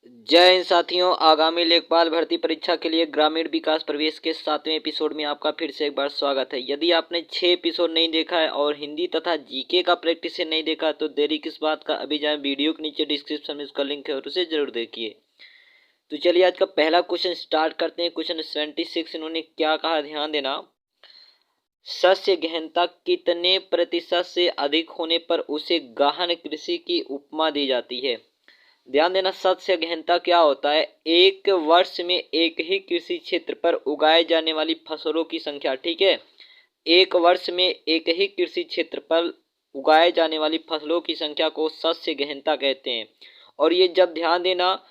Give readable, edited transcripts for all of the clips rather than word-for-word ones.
जय हिंद साथियों। आगामी लेखपाल भर्ती परीक्षा के लिए ग्रामीण विकास प्रवेश के 7वें एपिसोड में आपका फिर से एक बार स्वागत है। यदि आपने 6 एपिसोड नहीं देखा है और हिंदी तथा जीके का प्रैक्टिस से नहीं देखा तो देरी किस बात का, अभी जाएं वीडियो के नीचे डिस्क्रिप्शन में उसका लिंक है और उसे जरूर देखिए। तो चलिए आज का पहला क्वेश्चन स्टार्ट करते हैं। क्वेश्चन 76 इन्होंने क्या कहा, ध्यान देना। सस्य गहनता कितने प्रतिशत से अधिक होने पर उसे गहन कृषि की उपमा दी जाती है। ध्यान देना, सस्य गहनता क्या होता है? एक वर्ष में एक ही कृषि क्षेत्र पर उगाए जाने वाली फसलों की संख्या। ठीक है, एक वर्ष में एक ही कृषि क्षेत्र पर उगाए जाने वाली फसलों की संख्या को सस्य गहनता कहते हैं। और ये जब, ध्यान देना,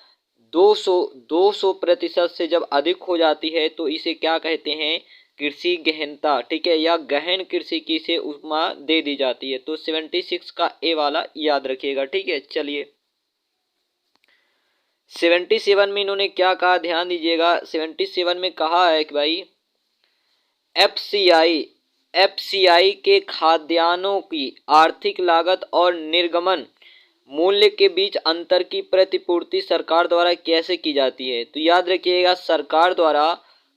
200% से जब अधिक हो जाती है तो इसे क्या कहते हैं? कृषि गहनता। ठीक है, या गहन कृषि की से उपमा दे दी जाती है। तो 76 का ए वाला याद रखिएगा। ठीक है, चलिए 77 में इन्होंने क्या कहा, ध्यान दीजिएगा। 77 में कहा है कि भाई एफसीआई के खाद्यान्नों की आर्थिक लागत और निर्गमन मूल्य के बीच अंतर की प्रतिपूर्ति सरकार द्वारा कैसे की जाती है। तो याद रखिएगा, सरकार द्वारा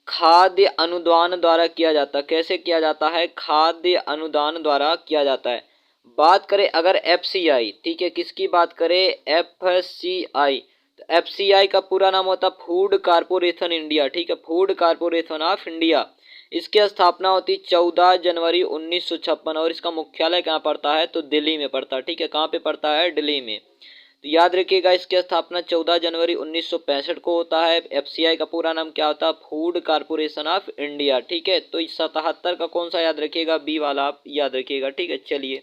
खाद्य अनुदान द्वारा किया जाता है। कैसे किया जाता है? खाद्य अनुदान द्वारा किया जाता है। बात करें अगर एफसीआई, ठीक है, किसकी बात करें? एफसीआई। एफसीआई का पूरा नाम होता है फूड कारपोरेशन इंडिया। ठीक है, फूड कारपोरेशन ऑफ इंडिया। इसकी स्थापना होती 14 जनवरी 1956 और इसका मुख्यालय कहाँ पड़ता है? तो दिल्ली में पड़ता है। ठीक है, कहाँ पे पड़ता है? दिल्ली में। तो याद रखिएगा, इसकी स्थापना 14 जनवरी 1965 को होता है। एफसीआई का पूरा नाम क्या होता है? Food corporation of India. ठीक है, तो 77 का कौन सा याद रखिएगा? बी वाला आप याद रखिएगा। ठीक है, चलिए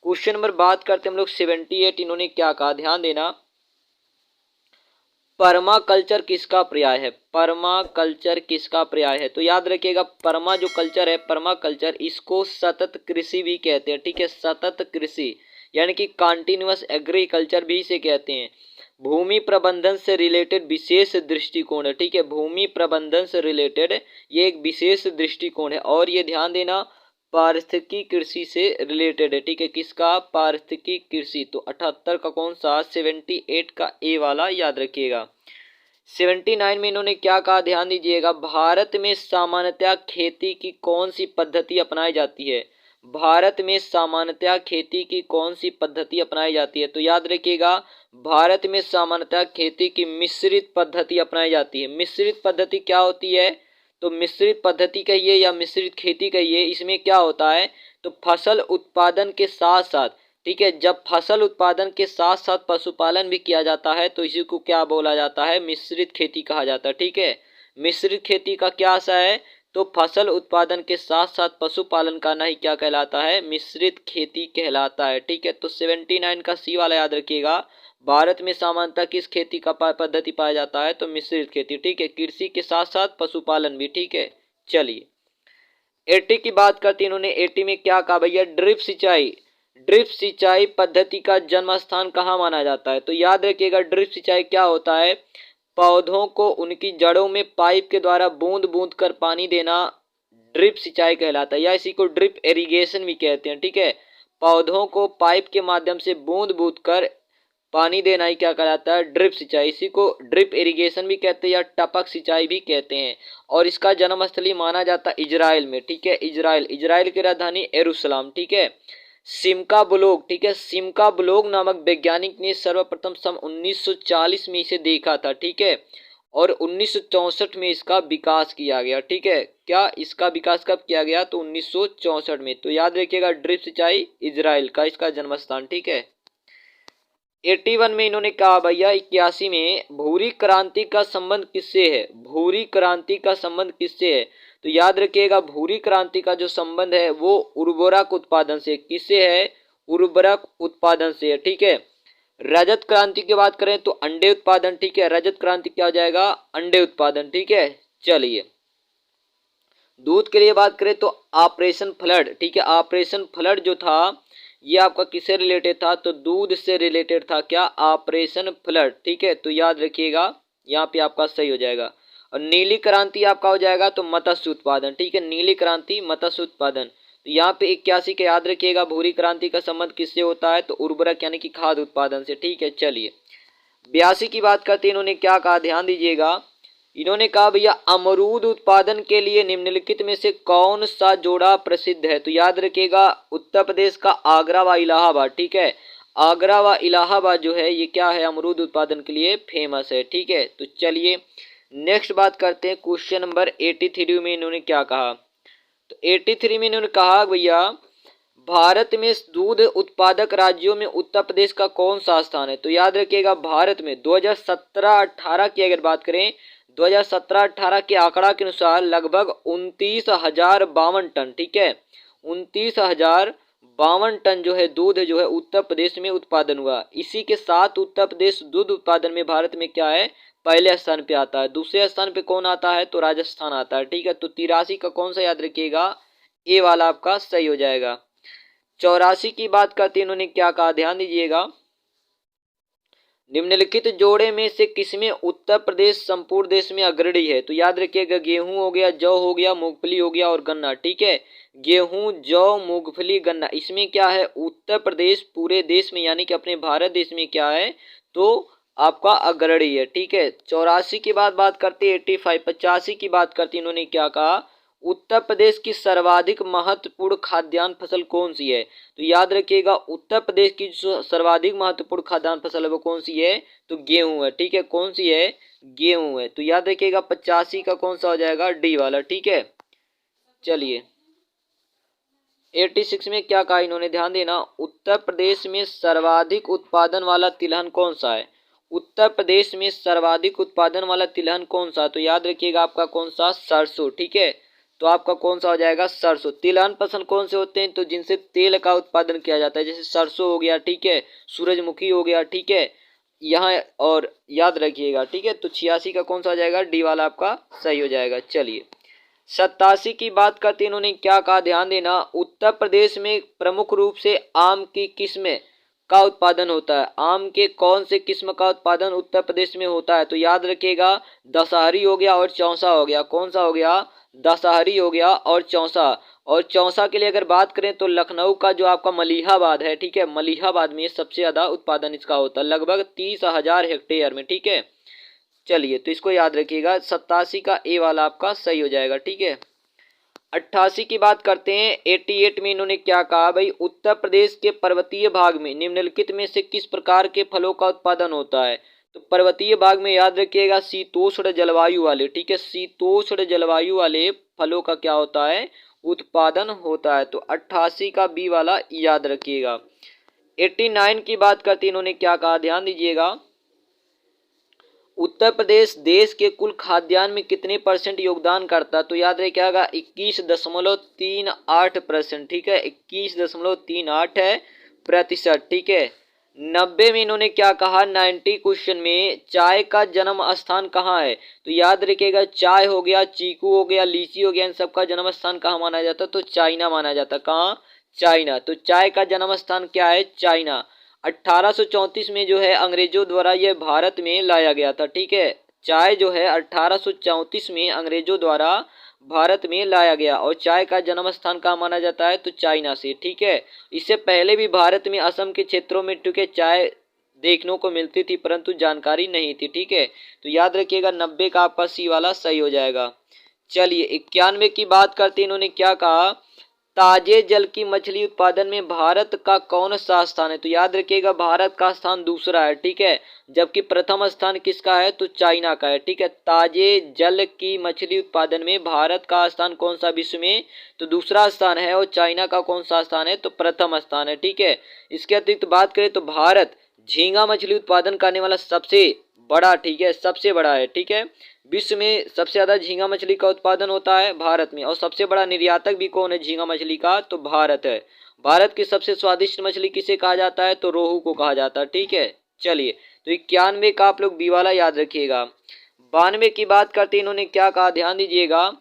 क्वेश्चन नंबर बात करते हम लोग 78। इन्होंने क्या कहा, ध्यान देना। पर्माकल्चर किसका पर्याय है? पर्माकल्चर किसका पर्याय है? तो याद रखिएगा, परमा जो कल्चर है, पर्माकल्चर, इसको सतत कृषि भी कहते हैं। ठीक है, सतत कृषि यानी कि कॉन्टिन्यूअस एग्रीकल्चर भी इसे कहते हैं। भूमि प्रबंधन से रिलेटेड विशेष दृष्टिकोण है। ठीक है, भूमि प्रबंधन से रिलेटेड ये एक विशेष दृष्टिकोण है। और ये ध्यान देना, पारिस्थितिकी कृषि से रिलेटेड है। ठीक है, किसका? पारिस्थितिकी कृषि। तो 78 का कौन सा? 78 का ए वाला याद रखिएगा। 79 में इन्होंने क्या कहा, ध्यान दीजिएगा। भारत में सामान्यतः खेती की कौन सी पद्धति अपनाई जाती है? भारत में सामान्यतः खेती की कौन सी पद्धति अपनाई जाती है? तो याद रखिएगा, भारत में सामान्यतः खेती की मिश्रित पद्धति अपनाई जाती है। मिश्रित पद्धति क्या होती है? तो मिश्रित पद्धति कहिए या मिश्रित खेती कहिए, इसमें क्या होता है? तो फसल उत्पादन के साथ साथ, ठीक है, जब फसल उत्पादन के साथ साथ पशुपालन भी किया जाता है तो इसी को क्या बोला जाता है? मिश्रित खेती कहा जाता है। ठीक है, मिश्रित खेती का क्या आशा है? तो फसल उत्पादन के साथ साथ पशुपालन करना ही क्या कहलाता है? मिश्रित खेती कहलाता है। ठीक है, तो 79 का सी वाला याद रखिएगा। भारत में सामान्यतः किस खेती का पद्धति पाया जाता है? तो मिश्रित खेती। ठीक है, कृषि के साथ साथ पशुपालन भी। ठीक है, चलिए 80 की बात करते हैं इन्होंने। 80 में क्या कहा भैया? ड्रिप सिंचाई। ड्रिप सिंचाई पद्धति का जन्म स्थान कहाँ माना जाता है? तो याद रखिएगा, ड्रिप सिंचाई क्या होता है? पौधों को उनकी जड़ों में पाइप के द्वारा बूंद बूंद कर पानी देना ड्रिप सिंचाई कहलाता है, या इसी को ड्रिप इरिगेशन भी कहते हैं। ठीक है, पौधों को पाइप के माध्यम से बूंद बूंद कर पानी देना ही क्या कहलाता है? ड्रिप सिंचाई। इसी को ड्रिप इरिगेशन भी कहते हैं या टपक सिंचाई भी कहते हैं। और इसका जन्मस्थली माना जाता है इजराइल में। ठीक है, इजराइल की राजधानी यरूशलेम। ठीक है, सिमका ब्लोग। ठीक है, सिमका ब्लोग नामक वैज्ञानिक ने सर्वप्रथम सन 1940 में इसे देखा था। ठीक है, और 1964 में इसका विकास किया गया। ठीक है, क्या इसका विकास कब किया गया? तो 1964 में। तो याद रखिएगा, ड्रिप सिंचाई इजराइल का इसका जन्म स्थान। ठीक है, 81 में इन्होंने कहा भैया, 81 में भूरी क्रांति का संबंध किससे है? भूरी क्रांति का संबंध किससे है? तो याद रखिएगा, भूरी क्रांति का जो संबंध है वो उर्वरक उत्पादन से। किससे है? उर्वरक उत्पादन से है। ठीक है, रजत क्रांति की बात करें तो अंडे उत्पादन। ठीक है, रजत क्रांति क्या हो जाएगा? अंडे उत्पादन। ठीक है, चलिए दूध के लिए बात करें तो ऑपरेशन फ्लड। ठीक है, ऑपरेशन फ्लड जो था ये आपका किससे रिलेटेड था? तो दूध से रिलेटेड था। क्या? Operation flood. ठीक है, तो याद रखिएगा, यहाँ पे आपका सही हो जाएगा। और नीली क्रांति आपका हो जाएगा तो मत्स्य उत्पादन। ठीक है, नीली क्रांति मत्स्य उत्पादन। तो यहाँ पे 81 का याद रखिएगा, भूरी क्रांति का संबंध किससे होता है? तो उर्वरक यानी कि खाद्य उत्पादन से। ठीक है, चलिए 82 की बात करते हैं, इन्होंने क्या कहा, ध्यान दीजिएगा। इन्होंने कहा भैया अमरूद उत्पादन के लिए निम्नलिखित में से कौन सा जोड़ा प्रसिद्ध है। तो याद रखिएगा उत्तर प्रदेश का आगरा व इलाहाबाद, ठीक है। आगरा व इलाहाबाद जो है ये क्या है, अमरूद उत्पादन के लिए फेमस है, ठीक है। तो चलिए नेक्स्ट बात करते हैं, क्वेश्चन नंबर 83 में इन्होंने क्या कहा। तो 83 में इन्होंने कहा भैया भारत में दूध उत्पादक राज्यों में उत्तर प्रदेश का कौन सा स्थान है। तो याद रखिएगा भारत में 2017-18 की अगर बात करें, 2017-18 के आंकड़ा के अनुसार लगभग 29,052 टन, ठीक है, 29,052 टन जो है दूध जो है उत्तर प्रदेश में उत्पादन हुआ। इसी के साथ उत्तर प्रदेश दूध उत्पादन में भारत में क्या है, पहले स्थान पे आता है। दूसरे स्थान पे कौन आता है, तो राजस्थान आता है, ठीक है। तो 83 का कौन सा याद रखिएगा, ए वाला आपका सही हो जाएगा। 84 की बात करते हैं, इन्होंने क्या कहा, ध्यान दीजिएगा। निम्नलिखित जोड़े में से किसमें उत्तर प्रदेश संपूर्ण देश में अग्रणी है। तो याद रखिएगा गेहूं हो गया, जौ हो गया, मूंगफली हो गया और गन्ना, ठीक है। गेहूं, जौ, मूंगफली, गन्ना, इसमें क्या है, उत्तर प्रदेश पूरे देश में यानी कि अपने भारत देश में क्या है, तो आपका अग्रणी है, ठीक है। 84 की बात करते हैं, 85 85 की बात करते हैं, इन्होंने क्या कहा, उत्तर प्रदेश की सर्वाधिक महत्वपूर्ण खाद्यान्न फसल कौन सी है। तो याद रखिएगा उत्तर प्रदेश की जो सर्वाधिक महत्वपूर्ण खाद्यान्न फसल है वो कौन सी है, तो गेहूं है, ठीक है। कौन सी है, गेहूं है। तो याद रखिएगा 85 का कौन सा हो जाएगा, डी वाला, ठीक है। चलिए 86 में क्या कहा इन्होंने, ध्यान देना। उत्तर प्रदेश में सर्वाधिक उत्पादन वाला तिलहन कौन सा है। उत्तर प्रदेश में सर्वाधिक उत्पादन वाला तिलहन कौन सा, तो याद रखिएगा आपका कौन सा, सरसों, ठीक है। तो आपका कौन सा हो जाएगा, सरसों। तिलहन फसल कौन से होते हैं, तो जिनसे तेल का उत्पादन किया जाता है, जैसे सरसों हो गया, ठीक है, सूरजमुखी हो गया, ठीक है, यहाँ और याद रखिएगा, ठीक है। तो 86 का कौन सा हो जाएगा, डी वाला आपका सही हो जाएगा। चलिए 87 की बात करते हैं, इन्होंने क्या कहा, ध्यान देना। उत्तर प्रदेश में प्रमुख रूप से आम की किस्में का उत्पादन होता है। आम के कौन से किस्म का उत्पादन उत्तर प्रदेश में होता है। तो याद रखिएगा दशहरी हो गया और चौसा हो गया। कौन सा हो गया, दशहरी हो गया और चौसा। और चौसा के लिए अगर बात करें तो लखनऊ का जो आपका मलिहाबाद है, ठीक है, मलिहाबाद में सबसे ज्यादा उत्पादन इसका होता है, लगभग 30,000 हेक्टेयर में, ठीक है। चलिए तो इसको याद रखिएगा, 87 का ए वाला आपका सही हो जाएगा, ठीक है। 88 की बात करते हैं, 88 में इन्होंने क्या कहा भाई, उत्तर प्रदेश के पर्वतीय भाग में निम्नलिखित में से किस प्रकार के फलों का उत्पादन होता है। तो पर्वतीय भाग में याद रखिएगा शीतोष्ण जलवायु वाले, ठीक है, शीतोष्ण जलवायु वाले फलों का क्या होता है, उत्पादन होता है। तो 88 का बी वाला याद रखिएगा। 89 की बात करते हैं, इन्होंने क्या कहा, ध्यान दीजिएगा। उत्तर प्रदेश देश के कुल खाद्यान्न में कितने परसेंट योगदान करता है। तो याद रखिएगा 21.38%, ठीक है, 21.38 है प्रतिशत, ठीक है। 90 में इन्होंने क्या कहा, 90 क्वेश्चन में चाय का जन्म स्थान कहाँ है। तो याद रखिएगा चाय हो गया, चीकू हो गया, लीची हो गया, इन सबका जन्म स्थान कहाँ माना जाता है, तो चाइना माना जाता है। कहाँ, चाइना। तो चाय का जन्म स्थान क्या है, चाइना। 1834 में जो है अंग्रेजों द्वारा यह भारत में लाया गया था, ठीक है। चाय जो है 1834 में अंग्रेजों द्वारा भारत में लाया गया और चाय का जन्म स्थान कहाँ माना जाता है, तो चाइना से, ठीक है। इससे पहले भी भारत में असम के क्षेत्रों में टूके चाय देखने को मिलती थी परंतु जानकारी नहीं थी, ठीक है। तो याद रखिएगा 90 का आपका सी वाला सही हो जाएगा। चलिए 91 की बात करते हैं, इन्होंने क्या कहा, ताजे जल की मछली उत्पादन में भारत का कौन सा स्थान है। तो याद रखिएगा भारत का स्थान दूसरा है, ठीक है, जबकि प्रथम स्थान किसका है, तो चाइना का है, ठीक है। ताजे जल की मछली उत्पादन में भारत का स्थान कौन सा विश्व में, तो दूसरा स्थान है, और चाइना का कौन सा स्थान है, तो प्रथम स्थान है, ठीक है। इसके अतिरिक्त बात करें तो भारत झींगा मछली उत्पादन करने वाला सबसे बड़ा, ठीक है, सबसे बड़ा है, ठीक है। विश्व में सबसे ज्यादा झींगा मछली का उत्पादन होता है भारत में, और सबसे बड़ा निर्यातक भी कौन है झींगा मछली का, तो भारत है। भारत की सबसे स्वादिष्ट मछली किसे कहा जाता है, तो रोहू को कहा जाता है, ठीक है। चलिए तो 91 का आप लोग बी वाला याद रखिएगा। 92 की बात करते इन्होंने क्या कहा, ध्यान दीजिएगा।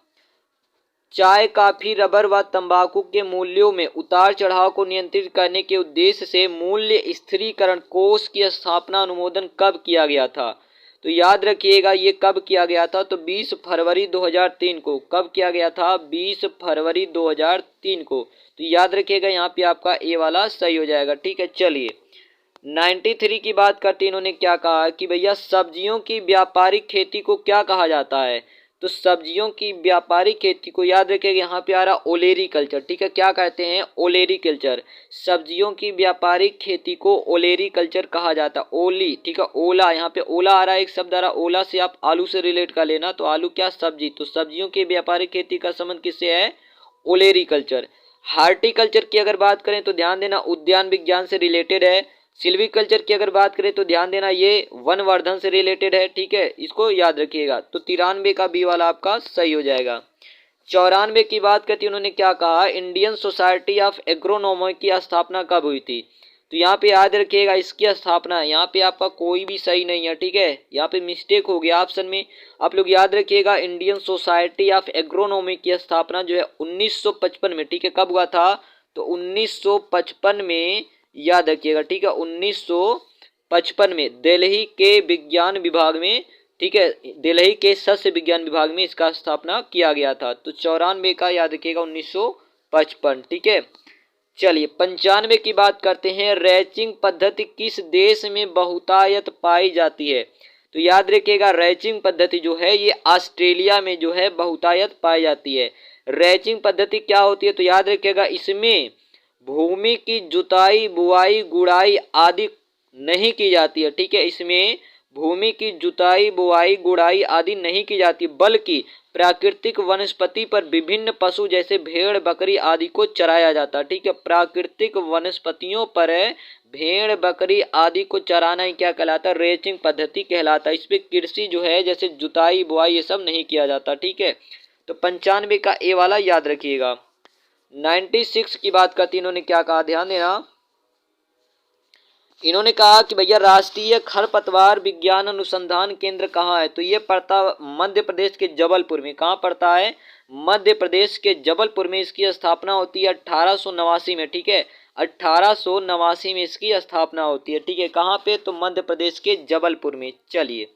चाय, कॉफी, रबर व तंबाकू के मूल्यों में उतार चढ़ाव को नियंत्रित करने के उद्देश्य से मूल्य स्थिरीकरण कोष की स्थापना अनुमोदन कब किया गया था। तो याद रखिएगा ये कब किया गया था, तो 20 फरवरी 2003 को। कब किया गया था, 20 फरवरी 2003 को। तो याद रखिएगा यहाँ पे आपका ए वाला सही हो जाएगा, ठीक है। चलिए 93 की बात करते इन्होंने क्या कहा कि भैया सब्जियों की व्यापारिक खेती को क्या कहा जाता है। तो सब्जियों की व्यापारिक खेती को याद रखिएगा, यहाँ पे आ रहा ओलेरी कल्चर। ठीक है, क्या कहते हैं, ओलेरी कल्चर। सब्जियों की व्यापारिक खेती को ओलेरी कल्चर कहा जाता है। ओली, ठीक है, ओला, यहाँ पे ओला आ रहा है, एक शब्द आ रहा है ओला से, आप आलू से रिलेट कर लेना। तो आलू क्या, सब्जी। तो सब्जियों की व्यापारिक खेती का संबंध किससे है, ओलेरी कल्चर। हार्टिकल्चर की अगर बात करें तो ध्यान देना उद्यान विज्ञान से रिलेटेड है। सिल्वीकल्चर की अगर बात करें तो ध्यान देना ये वनवर्धन से रिलेटेड है। ठीक है, इसको याद रखिएगा। तो 93 का बी वाला आपका सही हो जाएगा। 94 की बात करती उन्होंने क्या कहा, इंडियन सोसाइटी ऑफ एग्रोनॉमी की स्थापना कब हुई थी। तो यहाँ पे याद रखिएगा इसकी स्थापना, यहाँ पे आपका कोई भी सही नहीं है। ठीक है, यहाँ पे मिस्टेक हो गया ऑप्शन में। आप लोग याद रखिएगा इंडियन सोसाइटी ऑफ एग्रोनॉमी की स्थापना जो है 1955 में। ठीक है, कब हुआ था, तो 1955 में, याद रखिएगा। ठीक है, 1955 में दिल्ली के विज्ञान विभाग में, ठीक है, दिल्ली के सस्य विज्ञान विभाग में इसका स्थापना किया गया था। तो 94 का याद रखिएगा 1955। ठीक है, चलिए 95 की बात करते हैं। रैचिंग पद्धति किस देश में बहुतायत पाई जाती है। तो याद रखिएगा रैचिंग पद्धति जो है ये ऑस्ट्रेलिया में जो है बहुतायत पाई जाती है। रैचिंग पद्धति क्या होती है, तो याद रखिएगा इसमें भूमि की जुताई, बुआई, गुड़ाई आदि नहीं की जाती है। ठीक है, इसमें भूमि की जुताई, बुआई, गुड़ाई आदि नहीं की जाती, बल्कि प्राकृतिक वनस्पति पर विभिन्न पशु जैसे भेड़, बकरी आदि को चराया जाता है। ठीक है, प्राकृतिक वनस्पतियों पर भेड़, बकरी आदि को चराना ही क्या कहलाता है, रेचिंग पद्धति कहलाता है। इसमें कृषि जो है जैसे जुताई, बुआई ये सब नहीं किया जाता। ठीक है, तो 95 का ए वाला याद रखिएगा। 96 की बात करती इन्होंने क्या कहा, ध्यान देना। इन्होंने कहा कि भैया राष्ट्रीय खरपतवार विज्ञान अनुसंधान केंद्र कहाँ है। तो ये पड़ता मध्य प्रदेश के जबलपुर में। कहाँ पड़ता है, मध्य प्रदेश के जबलपुर में इसकी स्थापना होती है 1889 में। ठीक है, 1889 में इसकी स्थापना होती है। ठीक है, कहाँ पे, तो मध्य प्रदेश के जबलपुर में। चलिए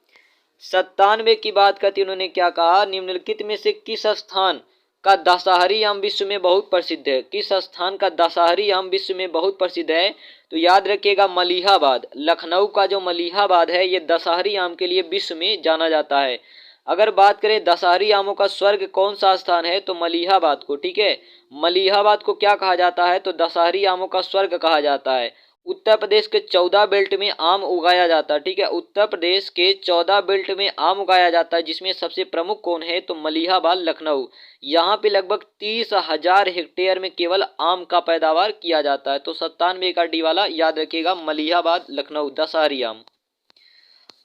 97 की बात करती उन्होंने क्या कहा, निम्नलिखित में से किस स्थान का दशहरी आम विश्व में बहुत प्रसिद्ध है। किस स्थान का दशहरी आम विश्व में बहुत प्रसिद्ध है। तो याद रखिएगा मलिहाबाद, लखनऊ का जो मलिहाबाद है ये दशहरी आम के लिए विश्व में जाना जाता है। अगर बात करें दशहरी आमों का स्वर्ग कौन सा स्थान है, तो मलिहाबाद को। ठीक है, मलिहाबाद को क्या कहा जाता है, तो दशहरी आमों का स्वर्ग कहा जाता है। उत्तर प्रदेश के 14 बेल्ट में आम उगाया जाता है। ठीक है, उत्तर प्रदेश के 14 बेल्ट में आम उगाया जाता है, जिसमें सबसे प्रमुख कौन है, तो मलिहाबाद, लखनऊ। यहाँ पे लगभग 30,000 हेक्टेयर में केवल आम का पैदावार किया जाता है। तो 97 का डी वाला याद रखिएगा, मलिहाबाद, लखनऊ, दशहरी आम।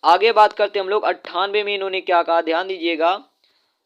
आगे बात करते हम लोग 98 में इन्होंने क्या कहा, ध्यान दीजिएगा।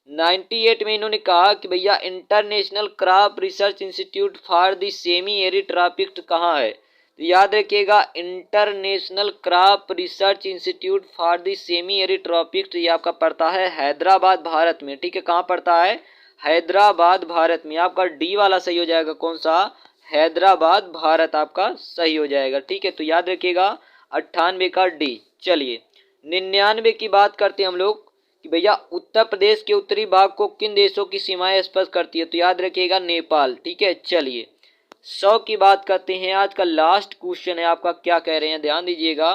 98 में इन्होंने कहा कि भैया international crop research institute for the semi arid tropics कहाँ है। तो याद रखिएगा international crop research institute for the semi arid tropics ये आपका पड़ता है हैदराबाद, भारत में। ठीक है, कहाँ पड़ता है, हैदराबाद, भारत में। आपका डी वाला सही हो जाएगा, कौन सा, हैदराबाद, भारत आपका सही हो जाएगा। ठीक है, तो याद रखिएगा 98 का डी। चलिए 99 की बात करते हैं हम लोग कि भैया उत्तर प्रदेश के उत्तरी भाग को किन देशों की सीमाएं स्पर्श करती है। तो याद रखिएगा नेपाल। ठीक है, चलिए 100 की बात करते हैं। आज का लास्ट क्वेश्चन है आपका, क्या कह रहे हैं, ध्यान दीजिएगा।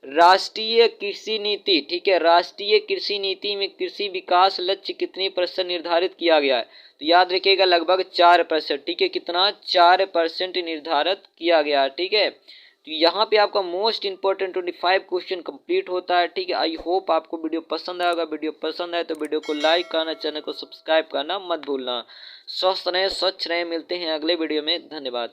राष्ट्रीय कृषि नीति, ठीक है, राष्ट्रीय कृषि नीति में कृषि विकास लक्ष्य कितने % निर्धारित किया गया है। तो याद रखिएगा लगभग 4%। ठीक है, कितना, 4% निर्धारित किया गया है। ठीक है, तो यहाँ पे आपका मोस्ट इंपॉर्टेंट 25 क्वेश्चन कंप्लीट होता है। ठीक है, आई होप आपको वीडियो पसंद आएगा। वीडियो पसंद आए तो वीडियो को लाइक करना, चैनल को सब्सक्राइब करना मत भूलना। स्वस्थ रहें, स्वच्छ रहें, मिलते हैं अगले वीडियो में। धन्यवाद।